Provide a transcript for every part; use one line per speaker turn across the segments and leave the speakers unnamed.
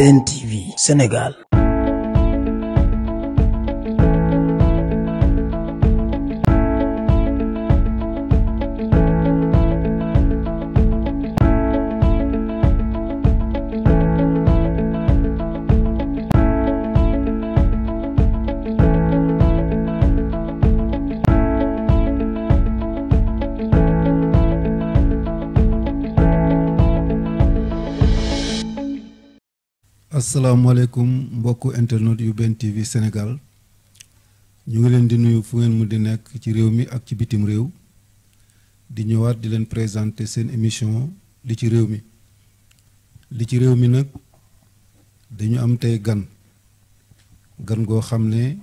BNTV Sénégal.
asalaamaaleykum mbokku internet yu BNTV Sénégal ñu ngi leen di nuyu fu ngeen mu di nekk ci réew mi ak ci bitim réew di ñëwaat di leen présenter seen émission li ci réew mi nag dañu am tey gan goo xam ne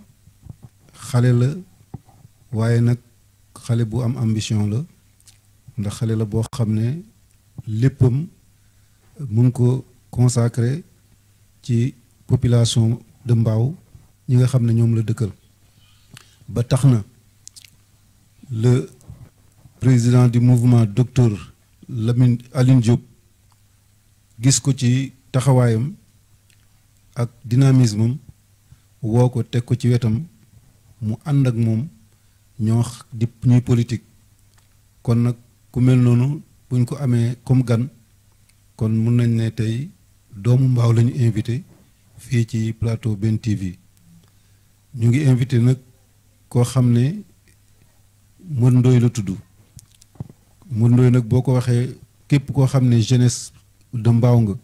xale la waaye nag xale bu am ambition la ndax xale la boo xam ne léppam mun ko consacré ci population de Mbao ñi nga xam ne ñoom la dëkkal ba tax na le président du mouvement docteur Aline Diop gis ko ci taxawaayam ak dynamisme am woo ko teg ko ci wetam mu ànd ak moom ñuy politique kon nag ku mel noonu buñ ko amee comme gan kon mun nañ ne tey doomu Mbao la ñu invité fii ci plateau BNTV ñu ngi invité nag koo xam ne Modou Ndoye la tudd Modou Ndoye nag boo ko waxee képp koo xam ne jeunesse de Mbao nga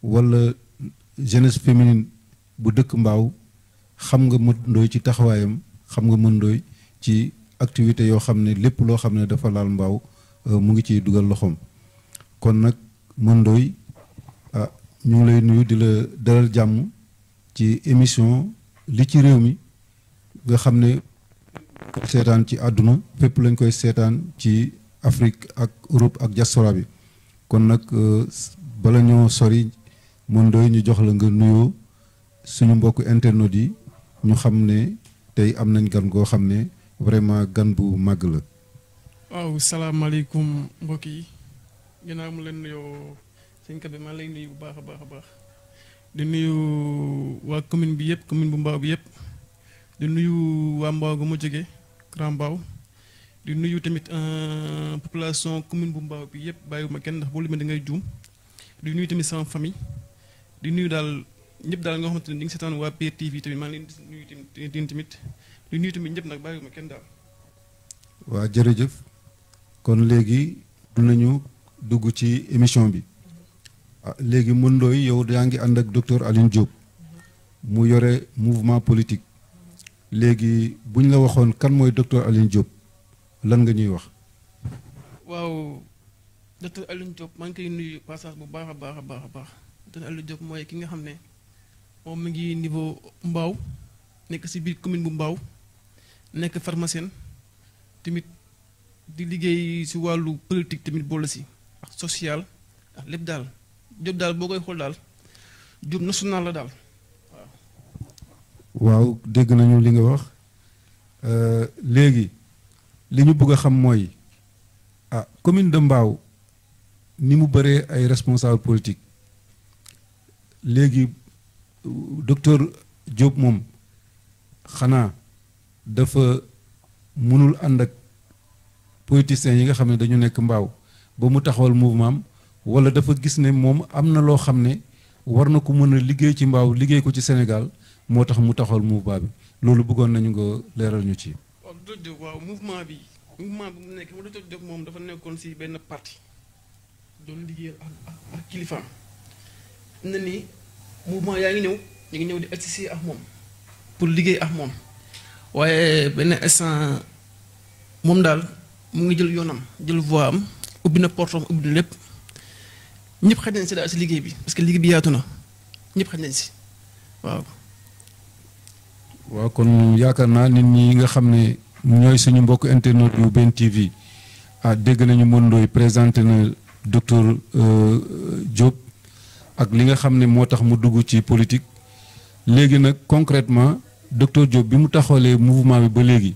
wala jeunesse féminine bu dëkk Mbao xam nga Modou Ndoye ci taxawaayam xam nga Modou Ndoye ci activité yoo xam ne lépp loo xam ne dafa laal Mbao mu ngi ciy dugal loxoom kon nag Modou Ndoye ñu ngi lay nuyu di la dalal jàmm ci émission li ci réew mi nga xam ne seetaan ci àdduna fépp lañ koy seetaan ci Afrique ak Europe ak diaspora bi kon nag bala ñoo sori Modou Ndoye ñu jox la nga nuyoo suñu mbokk internet yi ñu xam ne tey am nañ gan goo xam ne vraiment gan bu màgg la.
waaw salaamaaleykum mbokk yi ginnaaw mu leen nuyoo. sëñ Kabe maa lay nuyu bu baax a baax di nuyu waa commune bi yëpp commune bu Mbao bi yëpp di nuyu waa Mbao gu ma jóge Grand Mbao di nuyu tamit population commune bu Mbao bi yëpp bàyyiwuma kenn ndax boo limee da ngay juum di nuyu tamit sama famille di nuyu daal ñëpp daal nga xamante ne di nga seetaan waa BNTV tamit maa ngi leen di nuyu tamit di nuyu tamit ñëpp nag bàyyiwuma kenn daal.
waa jërëjëf kon léegi nañu dugg ci émission bi. léegi Modou Ndoye yow yaa ngi ànd ak docteur Aline Diop mu yore mouvement politique léegi buñ la waxoon kan mooy docteur Aline Diop lan nga ñuy wax.
waaw docteur Aline Diop maa ngi koy nuyu passage bu baax a baax docteur Aline Diop mooy ki nga xam ne moom mi ngi niveau Mbao nekk ci biir commune bu Mbao nekk pharmacien tamit di liggéey ci wàllu politique tamit boole ci ak social ak lépp daal. Diop daal boo koy xool daal Diop national la daal
waaw dégg nañu li nga wax léegi li ñu bëgg a xam mooy commune de Mbao ni mu bëree ay responsable politique léegi docteur Diop moom xanaa dafa mënul ànd ak politiciens yi nga xam ne dañu nekk Mbao ba mu taxawal mouvement wala dafa gis ne moom am na loo xam ne war na ko mën a liggéey ci Mbao liggéey ko ci Sénégal moo tax mu taxawal mouvement bi loolu bëggoon nañu nga leeral ñu ci.
waaw docteur Diop waaw mouvement bi mu nekk docteur Diop moom dafa nekkoon ci benn parti doon liggéeyal ak kilifa na ni mouvement yaa ngi ñëw ñu ngi ñëw di associer ak moom pour liggéey ak moom waaye benn instant moom daal mu ngi jël yoonam jël voix am ubbi na portom ubbi na lépp. ñëpp xaj nañ si daal si liggéey bi parce que liggéey bi yaatu na ñëpp xaj nañ si waaw.
waaw kon yaakaar naa nit ñi nga xam ne ñooy suñu mbokk internet yu BNTV dégg nañu Modou Ndoye présenté na docteur Diop ak li nga xam ne moo tax mu dugg ci politique léegi nag concrètement docteur Diop bi mu taxawalee mouvement bi ba léegi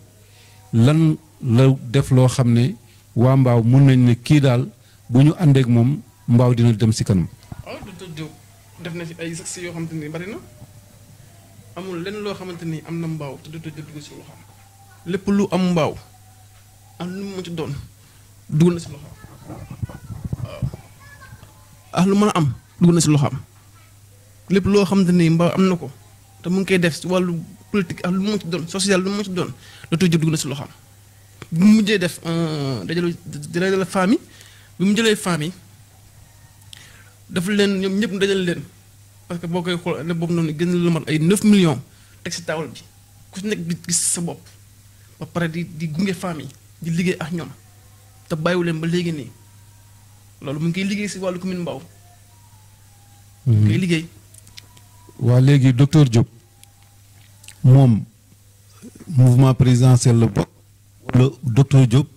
lan la def loo xam ne waa Mbao mun nañ ne kii daal bu ñu àndeek moom Mbao dina dem si kanam.
waaw docteur Diop def na ci ay sax yoo xamante ni bari na amul lenn loo xamante ni am na mbaaw te dootul dugg si loxoom lépp lu am mbaaw am lu mu ci doon dugg na si loxoom waaw ah lu mën a am dugg na si loxoom lépp loo xamante ni mbaaw am na ko te mu ngi koy def si wàllu politique ak lu mu ci doon social lu mu ci doon dootul dugg na si loxoom bu mu mujjee def dajale famille bi mu jëlee famille dafa leen ñoom ñëpp dajale leen parce que boo koy xool ne boobu noonu gën lu mat ay 9 millions teg si taawal bi ku si nekk di gis sa bopp ba pare di gunge famille di liggéey ak ñoom te bàyyiwu leen ba léegi nii loolu mu ngi koy liggéey si wàllu commune Mbao. mu ngi koy liggéey.
waa léegi docteur Diop moom mouvement présidentiel la bokk wala docteur Diop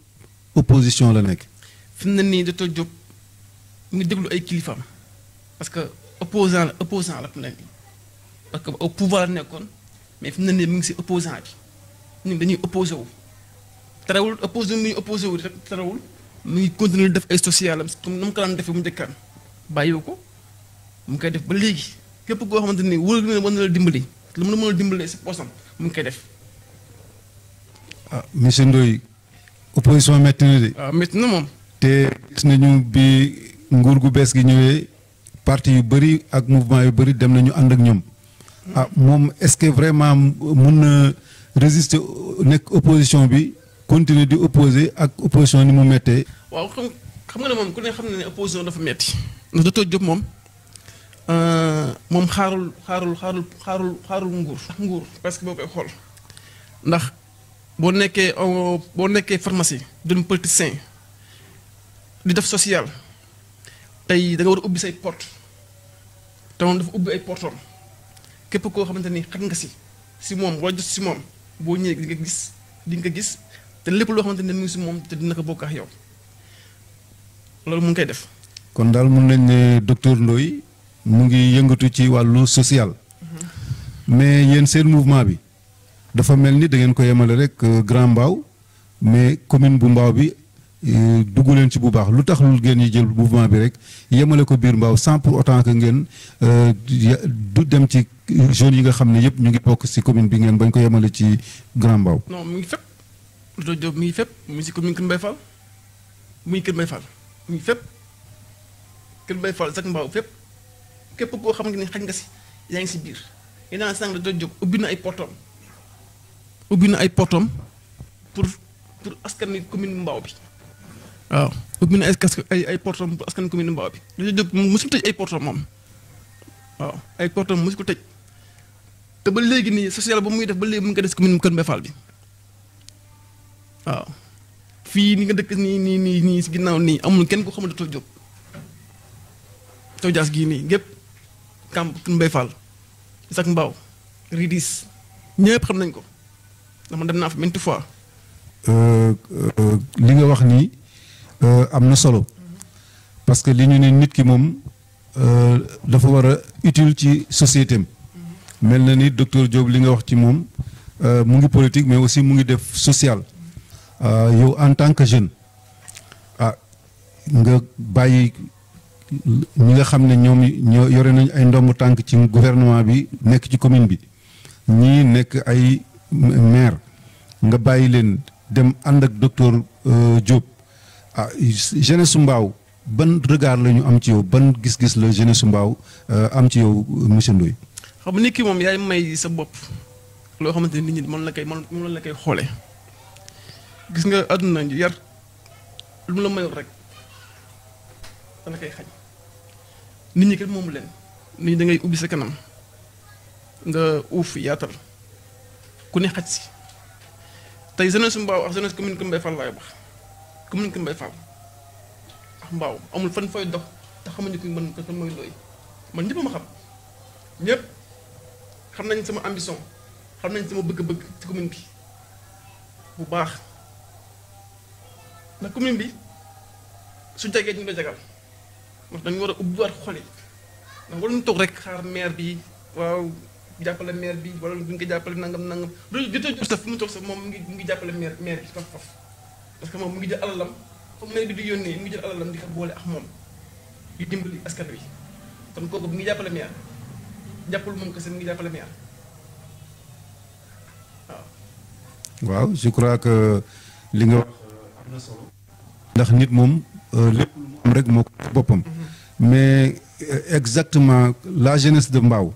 opposition la nekk.
fi mu ne nii docteur Diop mu ngi déglu ay kilifaam parce que opposant la fi mu ne nii parce que au pouvoir la nekkoon mais fi mu ne nii mu ngi si opposant bi ñun dañuy opposé wu. terewul opposé wu muy opposé wu rek terewul mu ngi continuer def ay social am comme ni mu ko daan defee mu njëkkaan bàyyiwu ko mu ngi koy def ba léegi képp koo xamante ni wóor na la dimbali lu mu la mën a dimbalee si poosam mu ngi koy def.
ah monsieur Ndoye opposition métti na de.
waaw métti na moom.
te gis nañu bi nguur gu bees gi ñëwee parti yu bëri ak mouvement yu bëri dem nañu ànd ak ñoom. ah moom est-ce que vraiment mun na résister nekk opposition bi continuer di opposer ak opposition ni mu méttee.
waaw xam nga ne moom ku ne xam na ne opposition dafa metti ndax docteur Diop moom xaarul nguur parce que boo koy xool ndax boo nekkee pharmacie doon politicien di def social tey da nga war a ubbi say porte te moom dafa ubbi ay portom képp koo xamante ni xam nga si moom wala jot si moom boo ñëwee di nga gis te lépp loo xamante ne mu ngi si moom te dina ko bokk ak yow loolu mu ngi koy def.
kon daal mun nañ ne docteur Ndoye mu ngi yëngatu ci wàllu social. mais yéen seen mouvement bi dafa mel ni da ngeen ko yemale rek Grand Mbao mais commune bu Mbao bi dugg leen ci bu baax lu tax lu ngeen ñi jël mouvement bi rek yemale ko biir Mbao sans pour autant que ngeen du dem ci jeunes yi nga xam ne yëpp ñu ngi bokk ci commune bi ngeen bañ ko yemale ci Grand Mbao.
non mu ngi fépp docteur Diop mi ngi fépp mu ngi si commune Kër Mbaye Fall muy Kër Mbaye Fall mu ngi fépp Kër Mbaye Fall sax Mbao fépp képp koo xam ne xañ nga si yaa ngi si biir yeneen sànq docteur Diop ubbi na ay portom pour askan wi commune Mbao bi waaw ubbi na ay portom pour askan commune Mbao bi docteur Diop mosul tëj ay portom moom waaw ay portom mosu ko tëj te ba léegi nii social ba muy def ba léegi mu ngi ko des commune Kër Mbaye Fall bi waaw fii ni nga dëkk nii si ginnaaw nii amul kenn ko xam ne docteur Diop taw jaas gii nii gépp camp Kër Mbaye Fall sax Mbao ridis ñëpp xam nañ ko ndax man dem naa fa maintes fois.
li nga wax nii am na solo parce que li ñu ne nit ki moom dafa war a utile ci société am mel na ni docteur Diop li nga wax ci moom mu ngi politique mais aussi mu ngi def social yow en tant que jeune nga bàyyi ñi nga xam ne ñoom ñoo yore nañ ay ndomb tànk ci gouvernement bi nekk ci commune bi ñii nekk ay maire nga bàyyi leen dem ànd ak docteur Diop jeunesse su Mbao ban regard la ñu am ci yow ban gis-gis la jeunesse su Mbao am ci yow monsieur Ndoye.
xam nga nit ki moom yaay may sa bopp loo xamante ni nit ñi mën la koy xoolee gis nga àdduna yar lu mu la mayul rek dana koy xañ nit ñi kat moomu leen nit ñi da ngay ubbi sa kanam nga uuf yaatal ku ne xaj si tey jeunesse su Mbao ak jeunesse commune Kër Mbaye Fall laay wax commune Kër Mbaye Fall ak Mbao amul fan fooy dox te xamuñu ko mën ko mooy Ndoye man ñëpp ma xam ñëpp xam nañ sama ambition xam nañ sama bëgg-bëgg ci commune bi bu baax ndax commune bi su jegee ñu la jagal ndax dañu war a ubbiwaat xol yi ndax waruñu toog rek xaar maire bi waaw jàppale maire bi wala duñ ko jàppale nangam loolu jotee jot sax fu mu toog sax moom mu ngi jàppale maire bi faf parce que moom mu ngi jël alalam comme maire bi di yónnee mu ngi jël alalam di ko boole ak moom di dimbali askan wi kon kooku bi ngi jàppale maire jàppul moom kese mi ngi jàppale maire
waaw je crois que li nga wax am na solo ndax nit moom lépp lu mu am rek moo ko boppam mais exactement la jeunesse de Mbao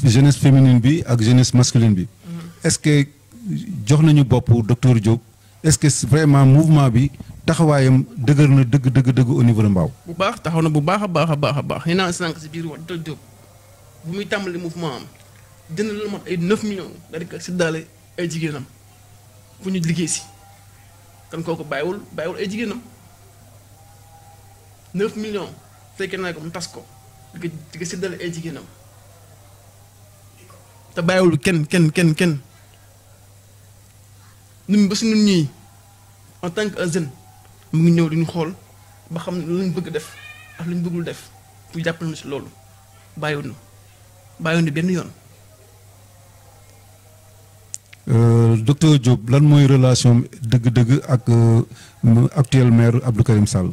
jeunesse féminine bi ak jeunesse masculine bi est-ce que jox nañu bopp docteur Diop est-ce que vraiment mouvement bi taxawaayam dëgër na dëgg au niveau de Mbao
bu baax taxaw na bu baax a baax nee naa sànq si biir wax docteur Diop bu muy tàmbali mouvement am jënd la mat ay 9 millions daal di ko séddale ay jigéenam fu ñu liggéey si kan kooku bàyyiwul ay jigéenam 9 millions fekkee naa ko mu tas ko di ko séddale ay jigéenam te bàyyiwul kenn ñun ba si ñun ñii en tant que jeune mu ngi ñëw di ñu xool ba xam ne lu ñu bëgg def ak lu ñu bëggul def pour jàppale ñu si loolu bàyyiwuñu benn yoon.
Docteur Diop lan mooy relation dëgg-dëgg ak actuel maire Abdou Karim Sall.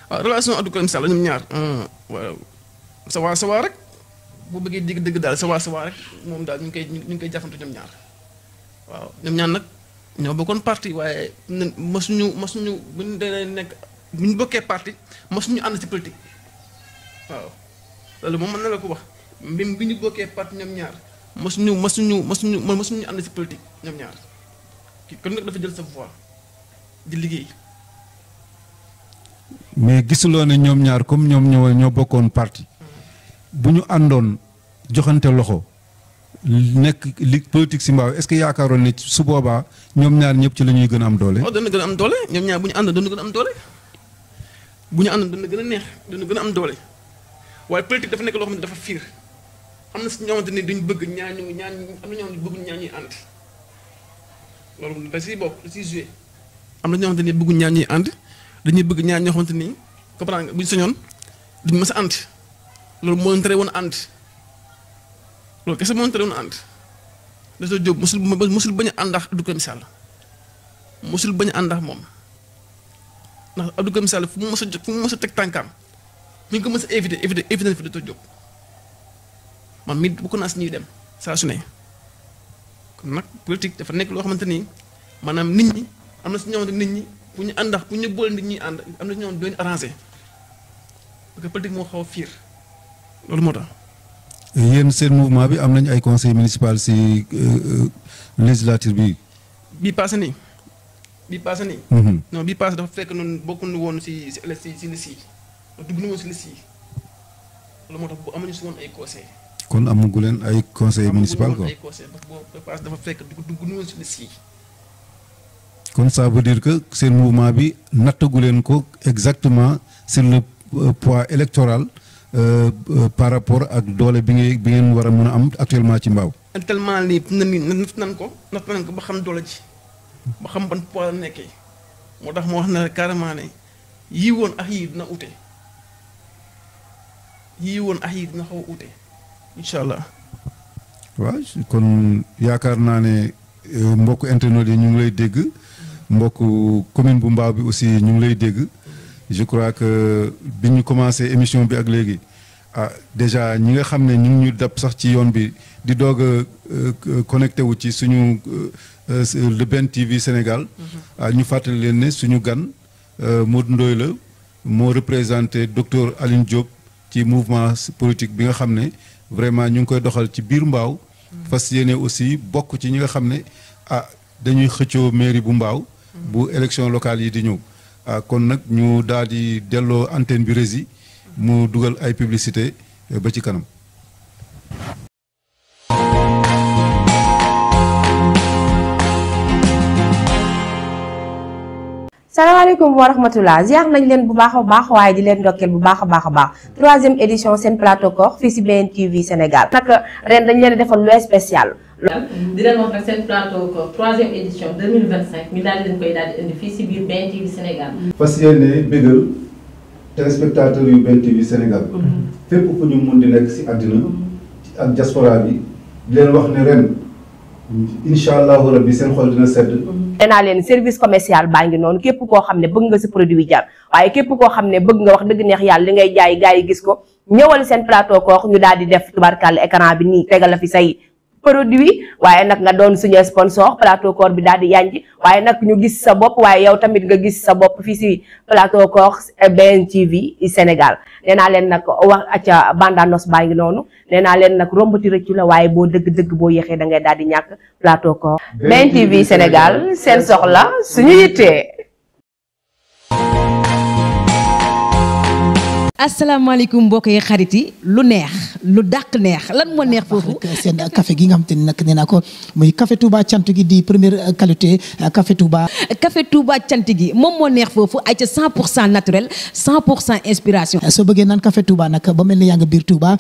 waaw relation Abdou Karim Sall ñoom ñaar waaw sawa rek boo bëggee dëgg daal sawa rek moom daal ñu ngi koy jàppante ñoom ñaar waaw ñoom ñaar nag ñoo bokkoon parti waaye masuñu bu ñu dee nekk bu ñu bokkee parti masuñu ànd ci politique waaw loolu moom mën na la ko wax même bi ñu bokkee parti ñoom ñaar. masuñu ànd ci politique ñoom ñaar kon nag dafa jël sa voix di liggéey.
mais gisuloo ne ñoom ñaar comme ñoom ñoo bokkoon parti bu ñu àndoon joxante loxo nekk li politique si Mbao est-ce que yaakaaroon ne su boobaa ñoom ñaar ñëpp ci la ñuy gën a am doole.
waaw dana gën a am doole ñoom ñaar bu ñu àndoon dana gën a am doole bu ñu àndoon dana gën a neex dana gën a am doole waaye politique dafa nekk loo xam ne dafa fiir. am na si ñoo xamante ni duñ bëgg ñaar am na ñoo xamante ni bëgguñ ñaar ñuy ànd loolu da siy bokk da siy joué am na ñoo xamante ni bëgguñ ñaar ñuy ànd dañuy bëgg ñaar ñoo xamante ni comprendre nga buñ sañoon duñ mës a ànd loolu moo leen tere woon ànd loolu kese moo leen tere woon ànd Docteur Diop mosul bañ a ànd ak Abdou Karim Sall mosul bañ a ànd ak moom ndax Abdou Karim Sall fu mu mës a teg tànkaam fu ñu ko mës a éviter na fi Docteur Diop. man mii bu ko naa si ñuy dem saa su ne kon nag politique dafa nekk loo xamante ni maanaam nit ñi am na si ñoo xamante nit ñi pour ñu ànd pour ñu boole nit ñi ànd am na si ñoo xamante doon arrangé parce que politique moo xaw a fiir loolu moo tax.
yéen seen mouvement bi am nañu ay conseil municipal si législature bi.
bii passé nii. non bii passé dafa fekk noonu bokkuñu woon si liste yi dugg na woon si liste yi loolu moo tax bu amuñu si woon ay conseil
kon amagu leen ay conseil municipal quoi.
ay conseil parce que boobu passe dafa fekk dugg nu woon si liste yi.
kon ça veut dire que seen mouvement bi nattagu leen ko exactement sur le poids électoral par rapport ak doole bi ngeen war a mën a am actuellement ci Mbao.
actuellement nii natt nañ ko ba xam doole ji ba xam ban poids la nekkee moo tax moo wax ne carrément ne yii woon ak yii dina ute xaw a ute. incha allah.
waaw kon yaakaar naa ne mbokku internet yi ñu ngi lay dégg mbokku commune bu Mbao bi aussi ñu ngi lay dégg je crois que bi ñu commencé émission bi ak léegi déjà ñi nga xam ne ñu ngi ñu dab sax ci yoon bi di doog a connecté wu ci suñu le Ben TV Sénégal. ñu fàttali leen ne suñu gan Modou Ndoye la moo représenté docteur Aline Diop ci mouvement politique bi nga xam ne. vraiment ñu ngi koy doxal ci biir Mbao fas yéene aussi bokk ci ñi nga xam ne dañuy xëccoo mairie bu Mbao bu élection locale yi di ñëw kon nag ñu daal di delloo antenne bi rési mu dugal ay publicité ba ci kanam.
salaamaaleykum wa rahmatulah ziar nañ leen bu baax a baax waaye di leen ndokkeel bu baax a baax troisième édition seen plateau koor fii si BN TV Sénégal. nag ren dañ leen defal lu spécial.
di leen wax nag seen plateau koor troisième édition 2025 ñu daal di leen koy daal di indi fii si biir BN TV Sénégal.
fas yéene bégal téléspectateurs yu BN TV Sénégal. fépp fu ñu mun di nekk si àddina ak diaspora bi di leen wax ne ren incha allahu rabbi seen xol dina sedd.
danaa leen service commercial baa ngi noonu képp koo xam ne bëgg nga sa produit jar waaye képp koo xam ne bëgg nga wax dëgg neex yàlla li ngay jaay gars yi gis ko ñëwal seen plateau koor ñu daal di def tubarkàlla écran bi nii tegal la fi say produit waaye nag nga doon suñu sponsor plateau koor bi daal di yanj waaye nag ñu gis sa bopp waaye yow tamit nga gis sa bopp fii si plateau koor BNTV Sénégal nee naa leen nag wax acca bandanos baa ngi noonu nee naa leen nag rombati rëccu la waaye boo dëgg-dëgg boo yéexee da ngay daal di ñàkk plateau koor BNTV Sénégal seen soxla suñu yittee.
asalaamaaleykum mbokk yi xarit yi lu neex lu dàq neex lan moo neex foofu
seen café gi nga xam te ni nag nee naa ko muy café Touba cant gi di première qualité café Touba cant gi moom moo neex foofu ay ca 100% naturel 100% inspiration soo bëggee naan café Touba nag ba mel ni yaa nga biir Touba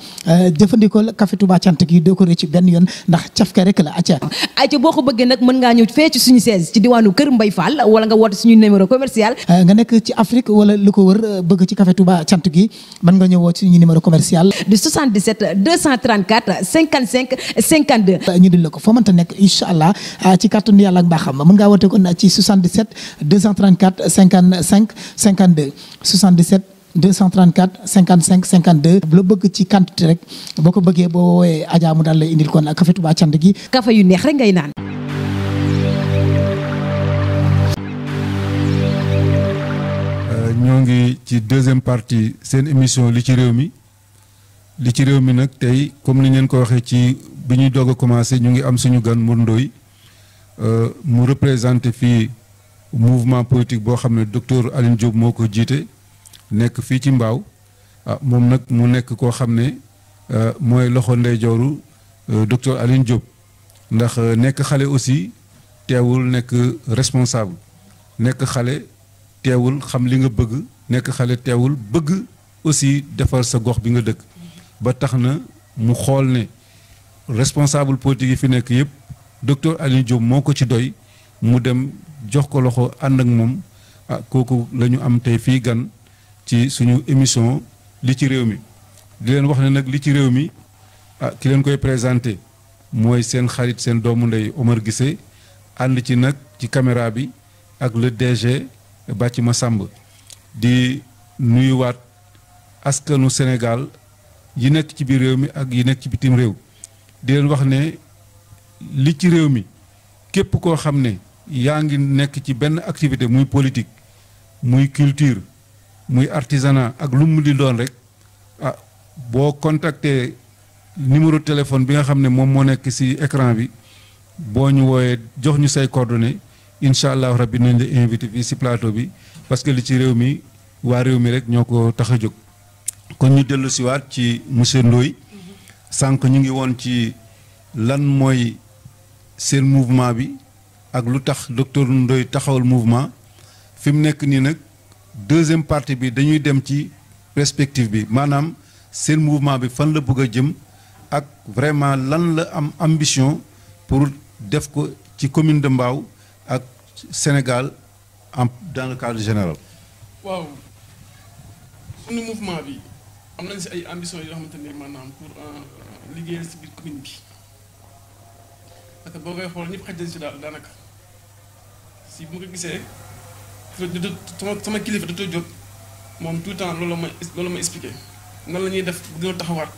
jëfandikoo café Touba cant gi doo ko rëcc benn yoon ndax cafka rek la acca
ay ca boo ko bëggee nag mën ngaa ñëw fee ci suñu siège ci diwaanu Kër Mbay Fall wala nga woote suñu numéro commercial
nga nekk ci Afrique wala lu ko wër bëgg ci café Touba cant gi mën nga ñëwoo ci suñu numéro commercial
di 77 234 55 52
ñu dil la ko foo mënta nekk incha allah ci kàttanu yàlla ak mbaaxam mën ngaa woote kon ci 77 234 55 52 77 234 55 52 bu la bëgg ci quantité rek boo ko bëggee boo woowee Adja mu daal lay indil kon café Touba cant gi
café yu neex rek ngay naan
ñoo ngi ci deuxième partie seen émission li ci réew mi nag tey comme ni ngeen ko waxee ci bi ñuy doog a commencé ñu ngi am suñu gan Mour Ndoye mu représenté fii mouvement politique boo xam ne docteur Aline Diop moo ko jiite nekk fii ci Mbao moom nag mu nekk koo xam ne mooy loxo ndeyjooru docteur Aline Diop ndax nekk xale aussi teewul nekk responsable nekk xale teewul xam li nga bëgg nekk xale teewul bëgg aussi defar sa gox bi nga dëkk ba tax na mu xool ne responsable politique yi fi nekk yëpp docteur Aline Diop moo ko ci doy mu dem jox ko loxo ànd ak moom kooku la ñu am tey fii gan ci suñu émission li ci réew mi di leen wax ne nag li ci réew mi ki leen koy présenté mooy seen xarit seen doomu ndey Omar Guissé ànd ci nag ci caméra bi ak le DG Bàcc Massamba di nuyuwaat askanu Sénégal yi nekk ci biir réew mi ak yi nekk ci bitim réew di leen wax ne li ci réew mi képp koo xam ne yaa ngi nekk ci benn activité muy politique muy culture muy artisanat ak lu mu di doon rek boo contacter numéro téléphone bi nga xam ne moom moo nekk ci écran bi boo ñu wooyee jox ñu say coordonnées incha allah rabbi nañ la invité fii ci plateau bi parce que li ci réew mi waa réew mi rek ñoo ko tax a jóg. kon ñu dellu siwaat ci monsieur Ndoye sànq ñu ngi woon ci lan mooy seen mouvement bi ak lu tax docteur Ndoye taxawal mouvement fi mu nekk nii nag deuxième partie bi dañuy dem ci perspective bi maanaam seen mouvement bi fan la bëgg a jëm ak vraiment lan la am ambition pour def ko ci commune de Mbao ak Sénégal dans le cadre général.
waaw suñu mouvement bi am nañ si ay ambition yoo xamante ne maanaam pour liggéeyal si biir commune bi parce que boo koy xool ñëpp xaj nañ si daal daanaka si bu ma ko gisee sama kilifa da jóg moom tout le temps loolu ma expliqué nan la ñuy def bu gën a taxawaat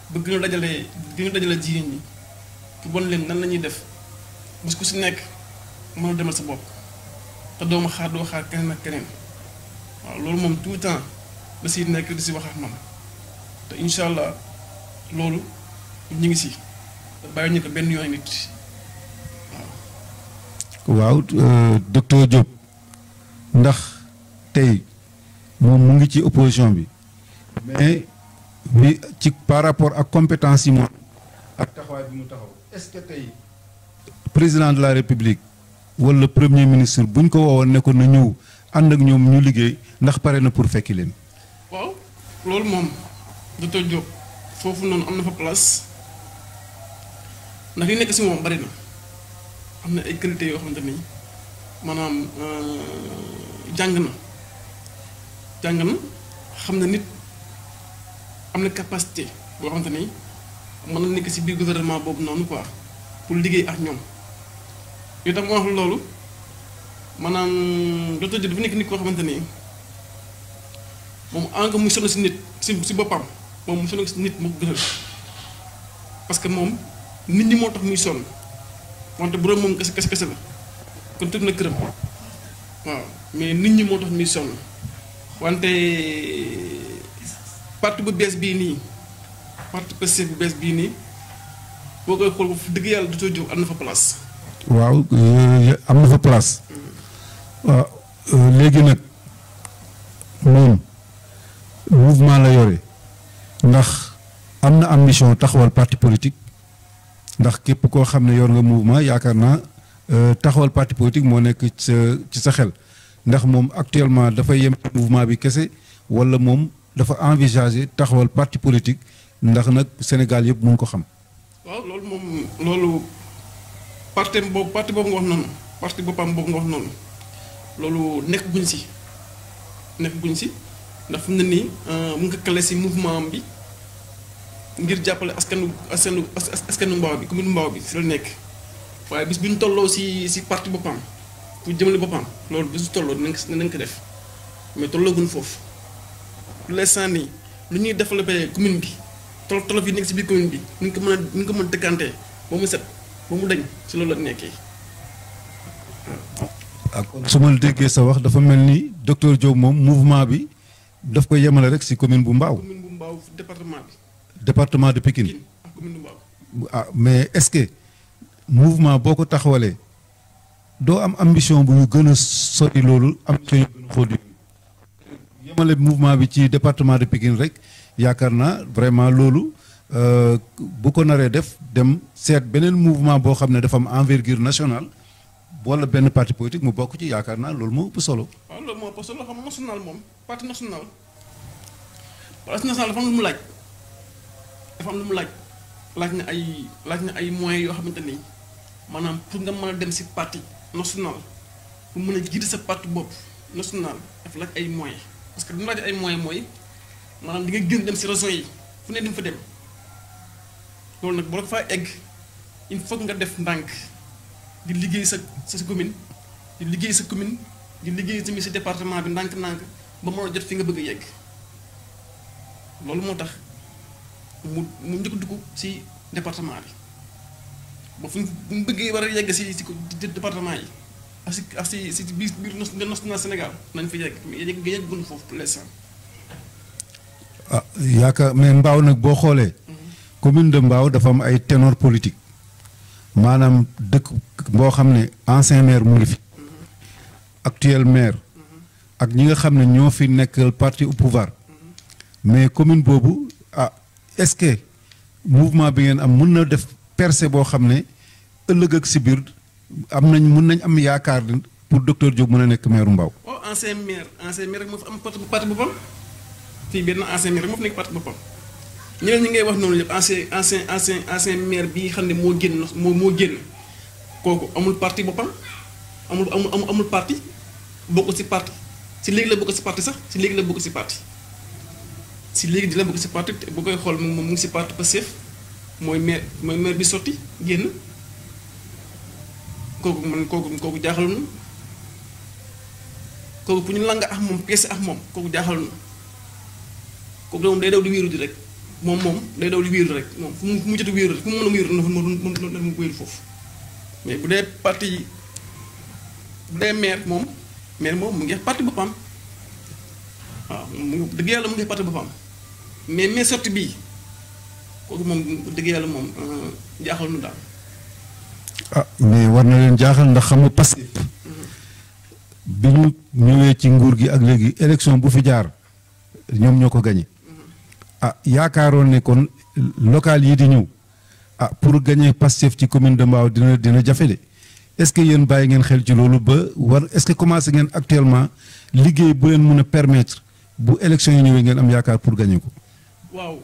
ba gën a dajale jigéen ñi pour bon leen nan la ñuy def bés ku si nekk mën a demal sa bopp te doo xaar keneen ak keneen waaw loolu moom tout le temps da siy nekk di si wax ak man te incha allah loolu ñu ngi si te bàyyi ñu ko benn yoon nit
waaw docteur Diop ndax tey moom mu ngi ci opposition bi mais bi ci par rapport ak compétence yi moom ak taxawaay bi mu taxaw est-ce que tey président de la république wala premier ministre buñ ko woowoon ne ko na ñëw ànd ak ñoom ñu liggéey ndax pare na pour fekki leen.
waaw loolu moom docteur Diop foofu noonu am na fa place ndax li nekk si moom bari na am na ay qualité yoo xamante ni maanaam jàng na xam na nit am na capacité boo xamante ni mën na nekk si biir gouvernement boobu noonu quoi pour liggéey ak ñoom yow tam moo wax loolu maanaam docteur Diop dafa nekk nit koo xamante ni moom nga muy sonn si nit si boppam moom mosul gis nit moo ko gënal parce que moom nit ñi moo tax muy sonn wante bu doon moom kese la kon tëdd na këram waaw mais nit ñi moo tax muy sonn wante parti bu bees bii nii parti Pastef bu bees bii nii boo koy xool dëgg yàlla Docteur Diop am na fa place.
waaw am na fa place waaw léegi nag moom mouvement la yore ndax am na ambition taxawal parti politique ndax képp koo xam ne yor nga mouvement yaakaar naa taxawal parti politique moo nekk ci sa xel ndax moom actuellement dafay yem mouvement bi kese wala moom dafa envisager taxawal parti politique ndax nag Sénégal yëpp mun ko xam.
waaw loolu moom loolu parti boobu nga wax noonu parti boppam boobu nga wax noonu loolu nekk guñ si ndax fu mu ne nii mu ngi ko kale si mouvement bi ngir jàppale askanu Mbao bi commune Mbao bi si la nekk waaye bis bu ñu tolloo si parti boppam pour jëmale boppam loolu bis bu tolloo nañ ko def mais tollooguñ foofu pour l'instant nii lu ñuy développé commune bi tolof yi nekk si biir commune bi ñu ko mën dëkkantee ba mu set ba mu dañ si loolu la nekkee.
su ma la déggee sa wax dafa mel ni docteur Diop moom mouvement bi daf ko yemale rek si commune bu Mbao.
commune bu Mbao département bi.
département de Pikine.
ak commune bu Mbao.
ah mais est-ce que mouvement boo ko taxawalee doo am ambition bu ñu gën a sori loolu ambition yu gën a xóot yemale mouvement bi ci département de Pikine rek yaakaar naa vraiment loolu bu ko naree def dem seet beneen mouvement boo xam ne dafa am envergure nationale wala benn parti politique mu bokk ci yaakaar naa loolu moo ëpp solo.
waaw loolu moo ëpp solo xam nga national moom parti national dafa am lu mu laaj dafa am lu mu laaj na ay moyens yoo xamante ni maanaam pour nga mën a dem si parti national pour mën a jiite sa parti bopp national dafa laaj ay moyens parce que du mu laaj ay moyens mooy maanaam di nga gën dem si régions yi fu ne di nga fa dem loolu nag boo ko faa egg il faut nga def ndànk di liggéey sa commune di liggéey sa commune di liggéey tamit sa département bi ndànk-ndànk ba mën a jot fi nga bëgg a yegg loolu moo tax mu njëkk dugg si département bi ba fu mu bëggee war a yegg si département yi ak si biir national Sénégal nañ fa yegg mais yegguñu foofu pour l'instant.
ah yaakaar mais Mbao nag boo xoolee. commune de Mbao dafa am ay ténor politique maanaam dëkk boo xam ne ancien maire mu ngi fi. actuel maire. ak ñi nga xam ne ñoo fi nekkal parti au pouvoir. mais commune boobu ah est-ce que mouvement bi ngeen am mën na def percée boo xam ne ëllëg ak si biir mën nañ am yaakaar pour docteur Diop mën a nekk maire Mbao.
oh ancien maire rek moo fi am parti boppam fii benn ancien maire rek moo fi nekk parti boppam ñeneen ñi ngay wax noonu yëpp ancien maire bii xam ne moo génn kooku amul parti boppam amul parti bokk si parti si léegi la bokk si parti sax si léegi la bokk si parti. si léegi di la bëgg si parti bu koy xool moom mu ngi si parti Pastef mooy maire bi sotti génn kooku jaaxal na kooku pour ñu langa ak moom pièce ak moom kooku jaaxal na kooku moom day daw di wéeru di rek moom day daw di wéeru rek moom fu mu jot a wéeru rek fu mu mën a wéeru na mu wéeru foofu mais bu dee parti bu dee maire moom mu ngi parti boppam waaw dëgg yàlla mu ngi parti boppam mais sorti bii kooku moom dëgg yàlla moom jaaxal nu daal.
ah mais war na leen jaaxal ndax xam nga Pastef bi ñu ñëwee ci nguur gi ak léegi élection bu fi jaar ñoom ñoo ko gañe ah yaakaaroon ne kon local yi di ñëw ah pour gagner Pastef ci commune de Mbao dina jafe de est-ce que yéen bàyyi ngeen xel ci loolu ba war est-ce que commencé ngeen actuellement liggéey bu leen mën a permettre bu élection yi ñëwee ngeen am yaakaar pour gagner ko.
waaw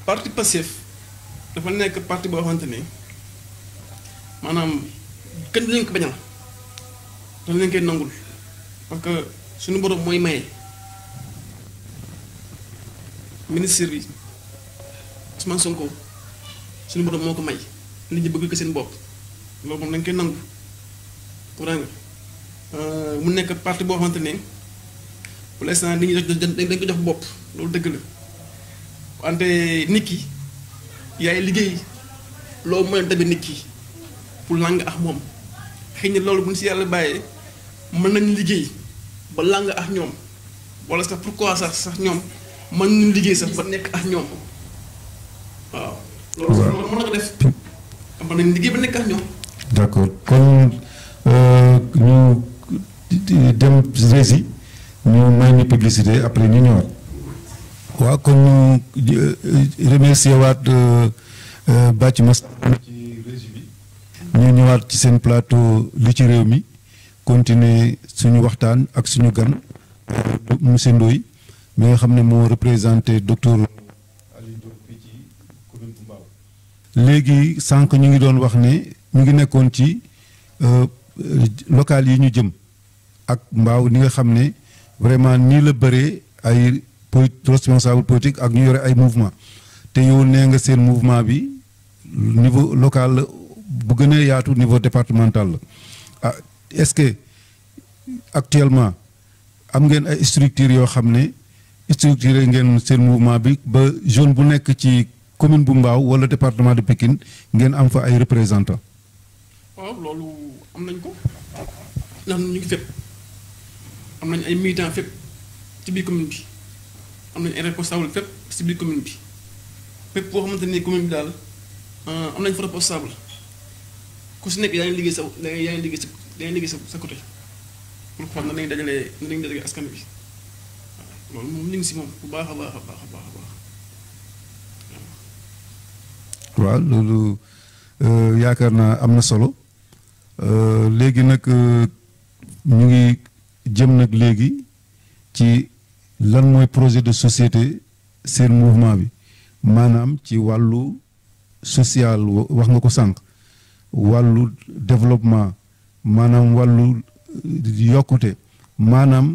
parti Pastef dafa nekk parti boo xamante ne maanaam kenn du leen ko bañal dañ leen koy nangul parce que suñu borom mooy maye ministre bi Ousmane Sonko suñu borom moo ko may nit ñi bëgg ko seen bopp loolu moom dañ koy nangu pour nga mu nekk parti boo xamante ne pour l'instant nit ñi dañ ko jox bopp loolu dëgg la wante nit ki yaay liggéey loo mën a dabe nit ki pour làng ak moom xëy na loolu bu ñu si yàlla bàyyee mën nañu liggéey ba làng ak ñoom wala sax pourquoi sax ñoom mën nañu liggéey sax ba nekk ak ñoom waaw. loolu mën na ko def mën nañu liggéey ba nekk ak ñoom.
d'accord kon ñu dem rési ñu may ñu publicité après ñu ñëwaat. waaw kon ñu remercier waat Bathie Massa ci régie bi ñu ñëwaat ci seen plateau li ci réew mi continuer suñu waxtaan ak suñu gan monsieur Ndoye mi nga xam ne moo représenté docteur Aliou Diop fii ci commune bu Mbao. léegi sànq ñu ngi doon wax ne ñu ngi nekkoon ci local yi ñu jëm ak Mbao ni nga xam ne vraiment nii la bëree ay responsable politique ak ñu yore ay mouvement te yow nee nga seen mouvement bi niveau local la bu gën a yaatu niveau départemental la ah est-ce que actuellement am ngeen ay structures yoo xam ne structuré ngeen seen mouvement bi ba zone bu nekk ci commune bu Mbao wala département de Pikine ngeen am fa ay représentants.
waaw loolu am nañ ko ndax ñu ngi fépp am nañ ay militants fépp ci biir commune bi. am nañu ay responsable fépp ci biir commune bi fépp boo xamante ni commune bi daal am nañu fa responsable ku si nekk yaa ngi liggéey sa côté pour xool na nañu dajalee askan bi waaw loolu moom ñu ngi si moom bu baax a baax a baax a baax a baax
waaw loolu yaakaar naa am na solo léegi nag ñu ngi jëm nag léegi ci lan mooy projet de société seen mouvement bi maanaam ci wàllu social wax nga ko sànq wàllu développement maanaam wàllu yokkute maanaam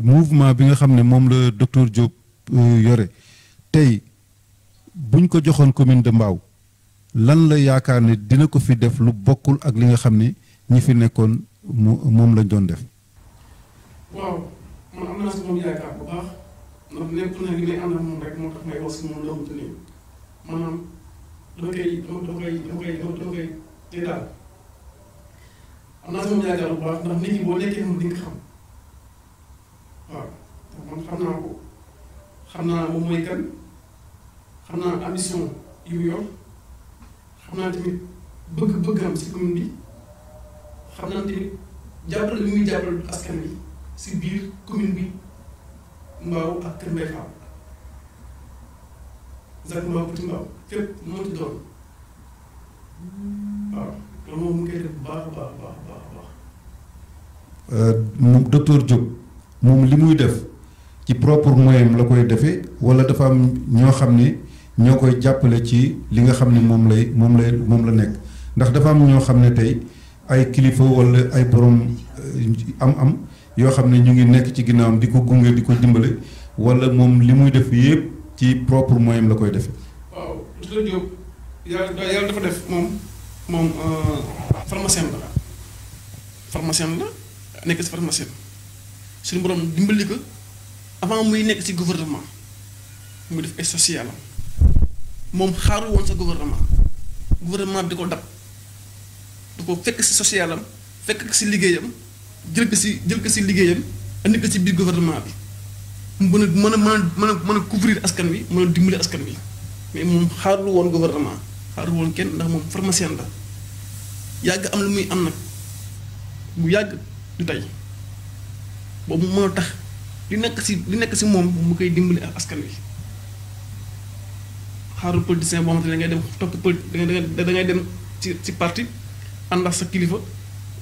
mouvement bi nga xam ne moom la docteur Diop yore tey buñ ko joxoon commune de Mbao lan la yaakaar ne dina ko fi def lu bokkul ak li nga xam ne ñi fi nekkoon moom lañ doon def.
waaw man am naa si moom yaakaar bu baax ndax lépp na li may ànd ak moom rek moo tax may wax si moom lëwante nii maanaam dama koy tey daal am naa si moom yaakaar bu baax ndax nit ñi boo nekkee moom di nga xam waaw man xam naa ko xam naa moom mooy kan xam naa ambition yu mu yor xam naa tamit bëgg-bëggam si commune bi xam naa tamit jàppale bi muy jàppale askan wi si biir commune bi Mbao ak Kër Mbaye Fall Zac Mbao Petit Mbao fépp moo ci doon waaw loolu moom mu ngi koy def bu baax a baax a baax a baax.
moom docteur Diop moom li muy def ci propre moyen la koy defee wala dafa am ñoo xam ne ñoo koy jàppale ci li nga xam ne moom la nekk ndax dafa am ñoo xam ne tey ay kilifa wala ay borom am yoo xam ne ñu ngi nekk ci ginnaawam di ko gunge di ko dimbale wala moom li muy def yëpp ci propre moyen la koy defee.
waaw docteur Diop yàlla dafa def moom pharmacien la nekk si pharmacien suñu borom dimbali ko avant muy nekk ci gouvernement muy def ay social am moom xaaru woon sa gouvernement bi di ko dab du ko fekk si social am fekk si liggéeyam jël ko si liggéeyam andi ko si biir gouvernement bi mu mën a couvrir askan wi mën a dimbali askan wi mais moom xaarul woon gouvernement xaarul woon kenn ndax moom pharmacien la yàgg am lu muy am nag bu yàgg du tey boobu moo tax li nekk si moom mu koy dimbali ak askan wi xaarul politicien boo xamante ne ngay dem topp da ngay dem ci parti ànd ak sa kilifa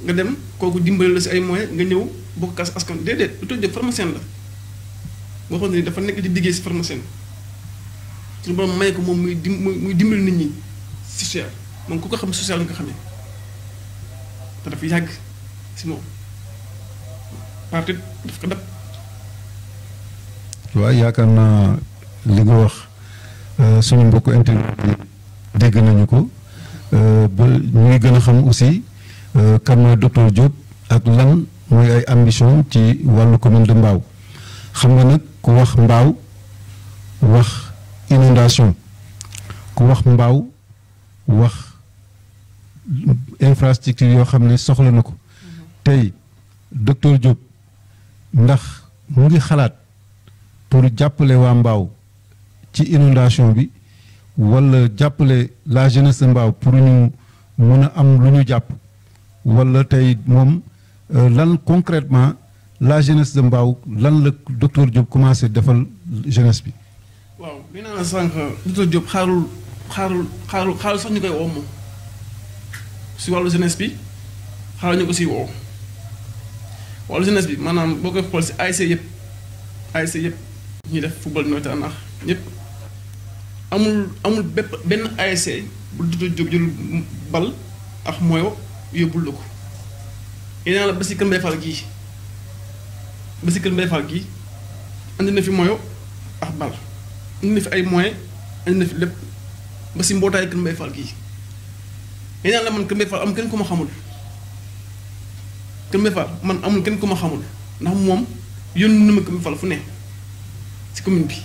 nga dem kooku dimbali la si ay moyens nga ñëw bokk kaas askan déedéet du tëj pharmacien la boo xam ne dafa nekk di liggéey si pharmacien suñu borom may ko moom muy dimbali nit ñi social moom ku ko xam social nga xamee te dafa yàgg si moom parti daf ko dab.
waaw yaakaar naa li nga wax suñu mbokku internet bi dégg nañu ko ba ñu ngi gën a xam aussi kan mooy docteur Diop ak lan mooy ay ambition ci wàllu commune de Mbao xam nga nag ku wax Mbao wax inondation ku wax mbaaw wax infrastructure yoo xam ne soxla na ko tey docteur Diop ndax mu ngi xalaat pour jàppale waa mbaaw ci inondation bi wala jàppale la jeunesse de mbaaw pour ñu mun a am lu ñu jàpp wala tey moom lan concrètement la jeunesse de mbaaw lan la docteur Diop commencé defal jeunesse bi.
waaw li naa la sànq docteur Diop xaarul sax ñu koy woo moom si wàllu jeunesse bi xaaral ñu ko si woo wàllu jeunesse bi maanaam boo koy xool si ASC yëpp ñuy def football nawetaan ak ñëpp amul benn ASC bu docteur Diop jël bal ak moyo yóbbul la ko yéen la ba si Kër Mbaye Fall gii andi na fi moyo ak bal indi na fi ay moyens indi na fi lépp ba si mbootaay Kër Mbaye Fall gii yéen la man Kër Mbaye Fall am kenn ku ma xamul Kër Mbaye Fall man amul kenn ku ma xamul ndax moom yónni na ma Kër Mbaye Fall fu ne si commune bi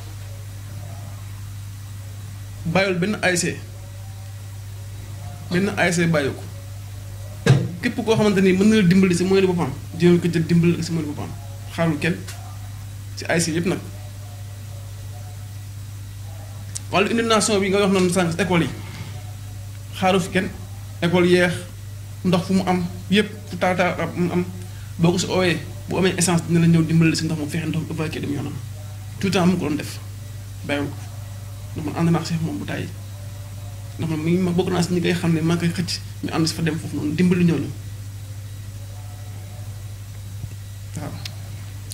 bàyyul benn ASC bàyyi ko képp koo xamante ni mën na la dimbali si moyen de boppam jël ko jël dimbali si moyen de boppam xaarul kenn si ASC yëpp nag wàllu inondation bi nga wax noonu sànq école yi xaaru fi kenn école yeex ndox fu mu am yëpp fu taataa mu am boo ko si oowee bu amee essence dina la ñëw dimbali si ndox mu fexe ndox évacué dem yoonam tout le temps mu ko doon def bàyyiwul ko ndax man ànd naa si moom bu tàyyi ndax man ma bokk naa si ñi koy xam ne maa koy xëcc ñu ànd si fa dem foofu noonu dimbali ñooñu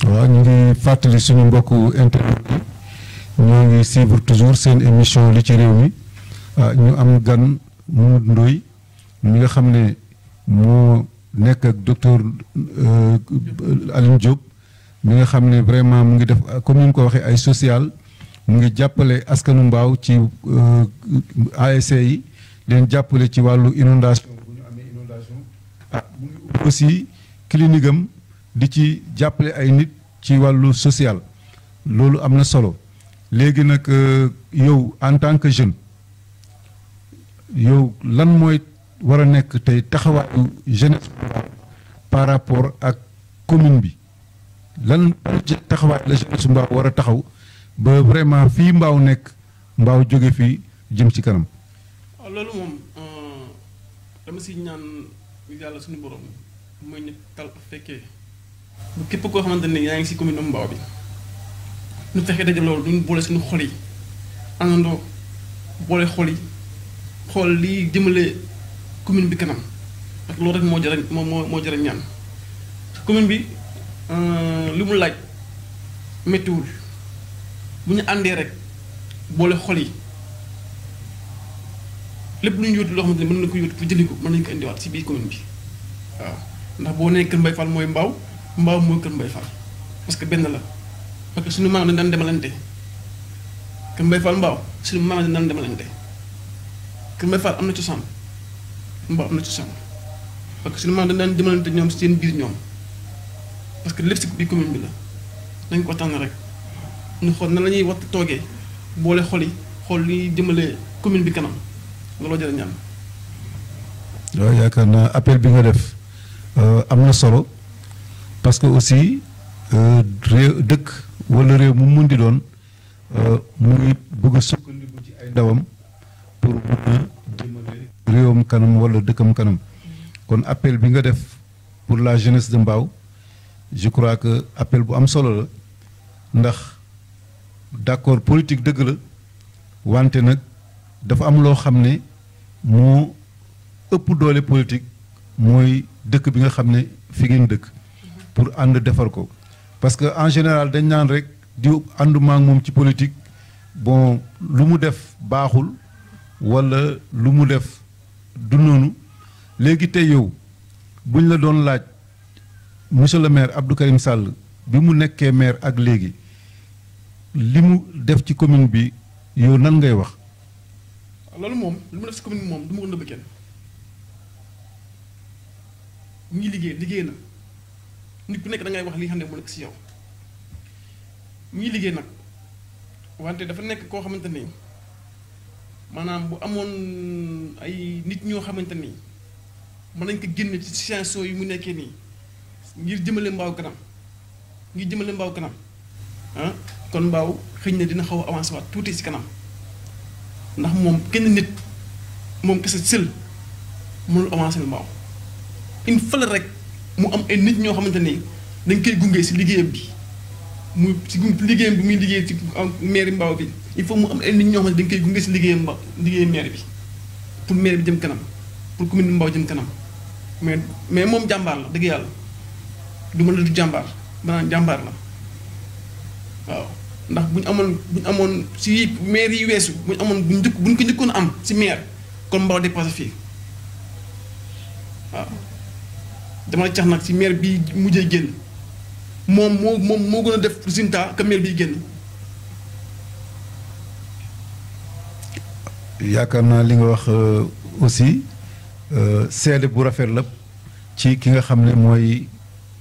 waaw ñu ngi fàttali suñu mbokku internet yi ñoo ngi suivre toujours seen émission li ci réew mi ñu am gan Mamadou Ndoye mi nga xam ne moo nekk ak docteur Alioune Diop mi nga xam ne vraiment mu ngi def comme ni ñu ko waxee ay social mu ngi jàppale askanu mbaaw ci ASC yi leen jàppale ci wàllu inondation bu ñu amee inondation mu ngi aussi clinique am di ci jàppale ay nit ci wàllu social loolu am na solo léegi nag yow en tant que jeune yow lan mooy war a nekk tey taxawaayu jeunesse par rapport ak commune bi lan taxawaay la jeunesse mbaaw war a taxaw ba vraiment fii mbaaw nekk mbaaw jóge fii jëm ci kanam.
waaw loolu moom dama si ñaan yàlla suñu borom mooy ñu tal fekkee bu képp koo xamante ne yaa ngi si commune mbaaw bi ñu fekkee daje loolu duñu boole suñu xol yi àndandoo boole xol yi xool lii jëmale commune bi kanam ak loolu rek moo jar moo jar ñaan commune bi li mu laaj méttiwul bu ñu àndee rek boole xol yi lépp lu ñu yóotu loo xamante ne mën na ko yóotu pour jëli ko mën nañu ko indiwaat si biir commune bi waaw ndax boo nee Kër Mbaye Fall mooy mbaaw mooy Kër Mbaye Fall parce que benn la parce que suñu maam dañ daan demalante Kër Mbaye Fall mbaaw suñu maam dañ daan demalante Kër Mbaye Fall am na cosaan mbaaw am na cosaan parce que suñu maam dañ daan demalante ñoom seen biir ñoom parce que lépp si biir commune bi la dañ ko tànn rek ñu xool na la ñuy waxtu toogee boole xol yi xool li jëmale commune bi kanam looloo jërë ñaan.
waaw yaakaar naa appel bi nga def am na solo parce que aussi réew dëkk wala réew mu mun di doon mu ngi bëgg a sukkandiku ci ay ndawam pour mun a jëmale réewam kanam wala dëkkam kanam kon appel bi nga def pour la jeunesse de Mbao je crois que appel bu am solo la ndax d'accord politique dëgg la wante nag dafa am loo xam ne moo ëpp doole politique mooy dëkk bi nga xam ne fi ngeen dëkk pour ànd defar ko parce que en général dañ naan rek di ànduma ak moom ci politique bon lu mu def baaxul walla lu mu def du noonu léegi tey yow buñ la doon laaj monsieur le maire Abdou Karim Sall bi mu nekkee maire ak léegi li mu def ci commune bi yow nan ngay wax.
loolu moom li mu def ci commune bi moom du ma ko nëbb kenn ñi liggéey na nit ku nekk da ngay wax li nga xam ne moo nekk ci yow ñi liggéey nag wante dafa nekk koo xamante ni maanaam bu amoon ay nit ñoo xamante ni mën nañ ko génn ci situation yi mu nekkee nii ngir jëmale Mbao kanam ah kon Mbao xëy na dina xaw a avancé waat tuuti ci kanam ndax moom kenn nit moom kese sël mënul avancé Mbao il faut rek mu am ay nit ñoo xamante ni dañ koy gunge ci liggéeyam bi muy ci liggéeyam bi muy liggéey ci mairie Mbao bi il faut mu am ay nit ñoo xamante dañ koy gunge ci liggéeyam maire bi pour maire bi jëm kanam pour commune Mbao jëm kanam mais moom jàmbaar la dëgg yàlla du mën la du jàmbaar maanaam jàmbaar la waaw ndax bu ñu amoon ci maire yi weesu bu ñu ko njëkkoon am ci maire kon Mbao dépassé fii waaw dama cax nag ci maire bi mujjee génn moom moo gën a def résultat que maire biy génn.
yaakaar naa li nga wax aussi seede bu rafet la ci ki nga xam ne mooy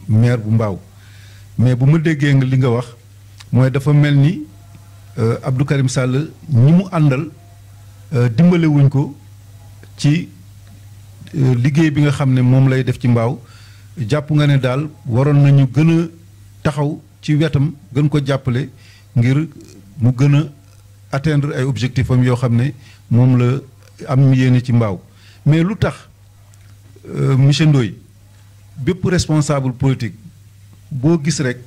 maire bu Mbao mais bu ma déggee nga li nga wax mooy dafa mel ni Abdou Karim Sall ñi mu àndal dimbale wuñ ko ci liggéey bi nga xam ne moom lay def ci Mbao jàpp nga ne daal waroon nañu gën a taxaw ci wetam gën ko jàppale ngir mu gën a atteindre ay objectifs am yoo xam ne moom la am yéene ci Mbao mais lu tax monsieur Ndoye bépp responsable politique boo gis rek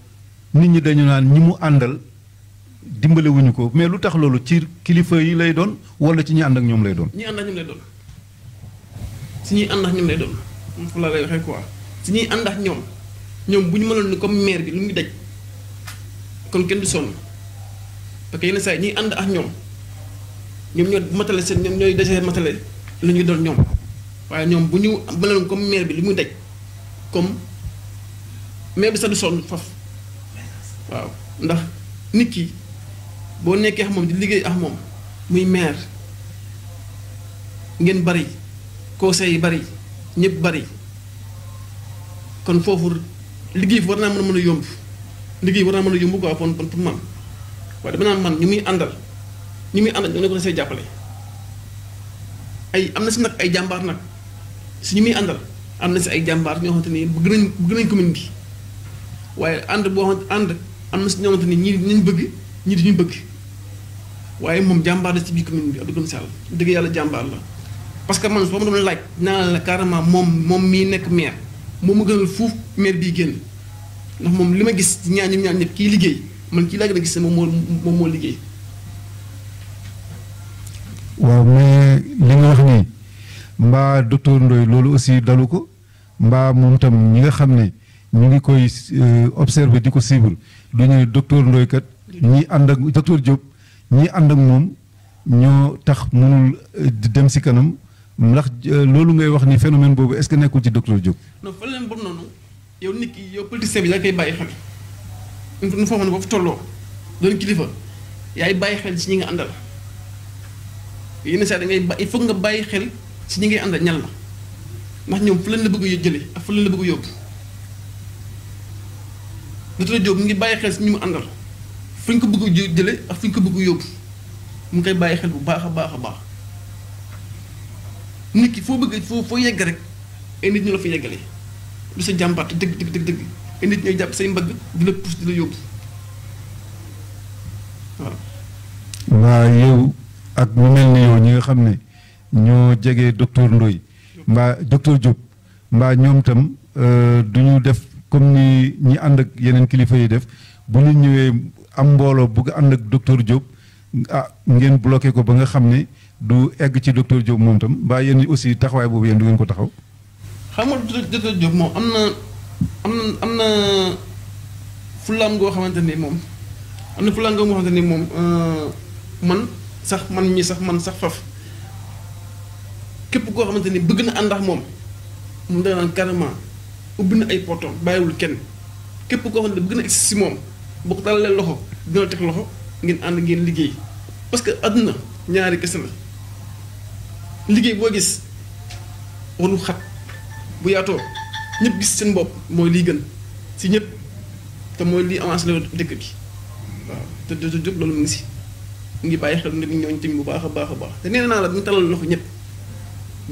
nit ñi dañu naan ñi mu àndal dimbale wuñu ko mais lu tax loolu ci kilifa yi lay doon wala ci ñi ànd ak ñoom lay doon.
ñi ànd ak ñoom lay doon si ñuy ànd ak ñoom lay doon fu la lay waxee quoi si ñuy ànd ak ñoom bu ñu mënoon ni comme maire bi lu muy daj kon kenn du sonn parce que yenn saa yi ñuy ànd ak ñoom ñoo matale seen ñoom ñooy dese matale lu ñu doon ñoom waaye ñoom bu ñu mënoon comme maire bi lu muy daj comme maire bi sax du sonn faf waaw ndax nit ki boo nekkee ak moom di liggéey ak moom muy maire ngeen bari conseil yi bari ñëpp bari kon foofu liggéey war naa mën a yomb liggéey war naa mën a yomb quoi pour man waaye dama naan man ñu muy àndal ñoo ne ko see jàppale am na si nag ay jàmbaar nag si ñu muy àndal am na si ay jàmbaar ñoo xamante ni bëgg nañ commune bi waaye ànd boo xamante ànd am na si ñoo xamante ni ñii dinañ bëgg ñii duñu bëgg waaye moom jàmbaar la ci biir commune bi Abdou Karim Sall dëgg yàlla jàmbaar la parce que man soo ma doon laaj naa la carrément moom mii nekk maire moom ma gënal fuuf maire bii génn ndax moom li ma gis ci ñaar ñëpp kii liggéey man kii laa gën a gis moom moo liggéey.
waaw mais li nga wax nii mbaa docteur Ndoye loolu aussi dalu ko mbaa moom tam ñi nga xam ne ñu ngi koy observer di ko suivre du ñu ne docteur Ndoye kat ñi ànd ak docteur Diop ñi ànd ak moom ñoo tax mënul dem si kanam ndax loolu ngay wax ni phénomène boobu est-ce que nekkul ci docteur Diop.
non phénomène boobu noonu yow nit ki yow politicien bi yaa koy bàyyi xel nu foo xam ne boo fi tolloo doon kilifa yaay bàyyi xel si ñi nga àndal yenn saa da ngay il faut nga bàyyi xel si ñi ngay àndal ñal la ndax ñoom fu leen la bëgg a jëlee ak fu leen la bëgg a yóbbu docteur Diop mu ngi bàyyi xel si ñi mu àndal fu ñu ko bëgg a jëlee ak fu ñu ko bëgg a yóbbu mu ngi koy bàyyi xel bu baax a baax a baax nit ki foo bëgg foo yegg rek ay nit ñu la fa yeggalee du sa jàmbaat dëgg ay nit ñooy jàpp say mbagg di la pousse di la yóbbu waaw.
waa yow ak ñu mel ni yow ñi nga xam ne ñoo jege docteur Ndoye mbaa docteur Diop mbaa ñoom tam du ñu def comme ni ñi ànd ak yeneen kilifa yi def bu ñu ñëwee am mbooloo bugg ànd ak docteur Diop ngeen bloqué ko ba nga xam ne du egg ci docteur Diop moom tam mbaa yéen aussi taxawaay boobu yéen du ngeen ko taxaw.
xam nga docteur Diop moom am na fulaam ngoo xamante ni moom am na fulaam ngoo xamante ni moom man sax faf képp koo xamante ni bëgg na ànd ak moom da naan carrément ubbi na ay portom bàyyiwul kenn képp koo xamante ni bëgg na egsi si moom boo ko tàllalee loxo dina la teg loxo ngeen ànd ngeen liggéey parce que àdduna ñaari kese la liggéey boo gis warul xat bu yaatoo ñëpp gis seen bopp mooy lii gën si ñëpp te mooy lii avancé la dëkk bi waaw te loolu mu ngi si ngi bàyyi xel nit ñooñu tamit bu baax a baax a baax te nee naa la ñu talal loxo ñëpp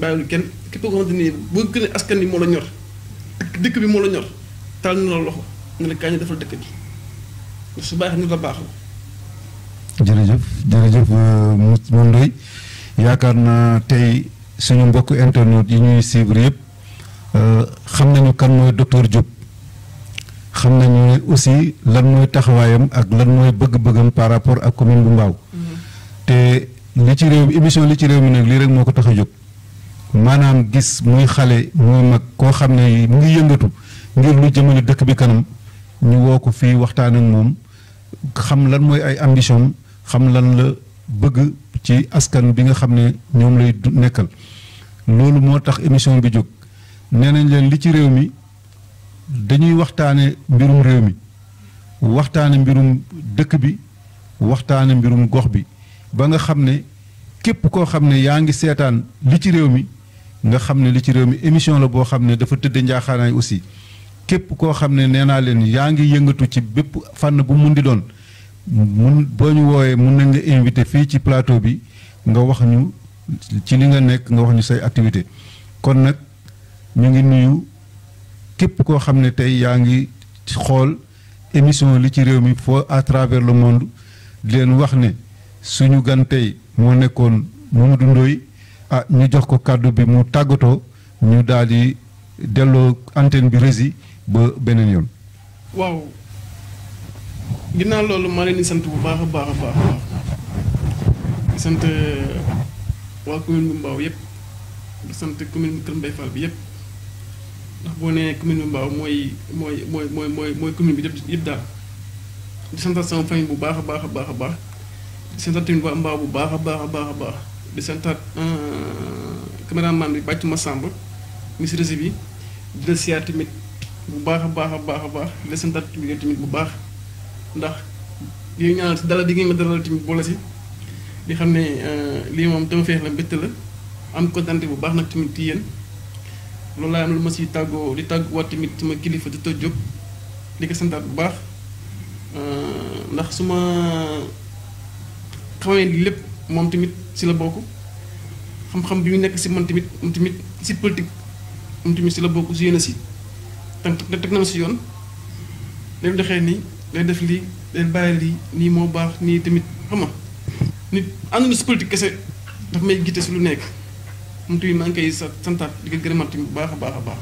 bàyyiwul kenn képp koo xamante ni boo gën a askan bi moo la ñor dëkk bi moo la ñor tal na la loxo nga ne kaay ñu defal dëkk bi ndax su baaxee ñu la baax la.
jërëjëf Mour Ndoye yaakaar naa tey suñu mbokk internet yi ñuy suivre yëpp xam nañu kan mooy docteur Diop xam nañu aussi lan mooy taxawaayam ak lan mooy bëgg-bëggam par rapport ak commune bu Mbao te li ci réew émission li ci réew mi nag lii rek moo ko tax a jóg maanaam gis muy xale muy mag koo xam ne mu ngi yëngatu ngir lu jëmale dëkk bi kanam ñu woo ko fii waxtaan ak moom xam lan mooy ay ambition xam lan la bëgg ci askan bi nga xam ne ñoom lay nekkal loolu moo tax émission bi jóg nee nañ leen li ci réew mi dañuy waxtaane mbirum réew mi waxtaane mbirum dëkk bi waxtaane mbirum gox bi ba nga xam ne képp koo xam ne yaa ngi seetaan li ci réew mi nga xam ne li ci réew mi émission la boo xam ne dafa tëdd njaaxaanaay aussi képp koo xam ne nee naa leen yaa ngi yëngatu ci bépp fànn bu mun di doon boo ñu woowee mun nañ la invité fii ci plateau bi nga wax ñu ci li nga nekk nga wax ñu say activité kon nag ñu ngi nuyu képp koo xam ne tey yaa ngi xool émission li ci réew mi foo à travers le monde di leen wax ne suñu gan tey moo nekkoon Mamadou Ndoye ñu jox ko kàddu bi mu tàggatoo ñu daal di delloo antenne bi rési ba beneen yoon.
waaw ginnaaw loolu maa leen di sant bu baax a baax a baax di sant waa commune bu Mbao yëpp di sant commune Kër Mbaye Fall bi yëpp ndax boo nee commune bu Mbao mooy commune bi yëpp daal di sant sama famille bu baax a baax a baax a baax di santaat tamit waa Mbao bu baax a baax a baax a baax di santaat caméraman bi bàcc ma Samba ministre rési bi di la siyaar tamit bu baax a baax a baax a baax di la santaat tamit bu baax ndax li ñaanal si dalal di ngeen ma dalal tamit boole si di xam ne lii moom dama feex la mbett la am kontante bu baax nag tamit ci yéen loolu laa am lu ma si tàggoo di tàgguwaat tamit sama kilifa di toj jóg di ko santaat bu baax ndax su ma xamee ni lépp moom tamit si la bokk xam-xam bi mu nekk si man tamit moom tamit si politique moom tamit si la bokk si yéen a si teg na ma si yoon léegi doxee nii day def lii day bàyyi lii nii moo baax nii tamit xam nga nit ànd na si politique kese daf may gite si lu nekk moom tamit maa ngi koy santaat di ko gërëmaat tamit bu baax a baax a baax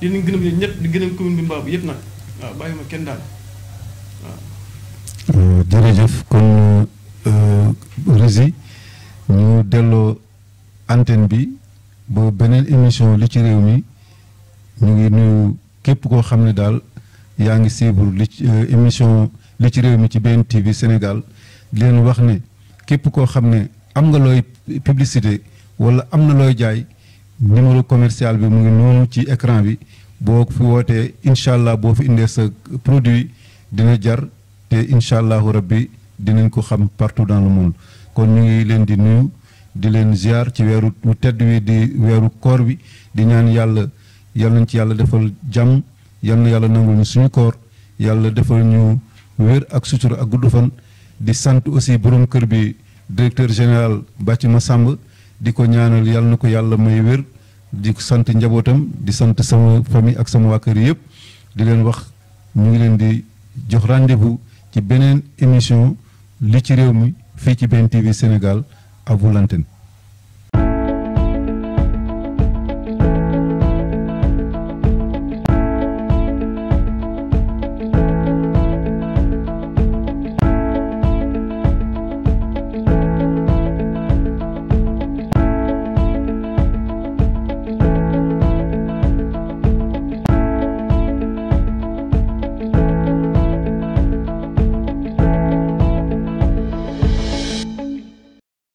di leen gërëm ñëpp di gërëm commune bi Mbao bi yëpp nag waaw bàyyi ma kenn daal
waaw. jërëjëf kon Rési ñu delloo antenne bi ba beneen émission li ci réew mi ñu ngi nuyu képp koo xam ne daal yaa ngi suivre li ci émission li ci réew mi ci BNTV Sénégal di leen wax ne képp koo xam ne am nga looy publicité wala am na looy jaay numéro commercial bi mu ngi noonu ci écran bi boo fi wootee incha allah boo fi indee sa produit dina jar te incha allahu rabbi dinañ ko xam partout dans le monde kon ñu ngi leen di nuyu di leen ziar ci weeru tedd wi di weeru koor bi di ñaan yàlla yal nañ ci yàlla defal jàmm yal na yàlla nangul ñu suñu koor yàlla defal ñu wér ak sutura ak gudd fan di sant aussi borom kër bi directeur général Bàcc Massamba di ko ñaanal yal na ko yàlla may wér di sant njabootam di sant sama famille ak sama waa kër yëpp di leen wax ñu ngi leen di jox rendez-vous ci beneen émission li ci réew mi fii ci BNTV Sénégal à vous l'antenne.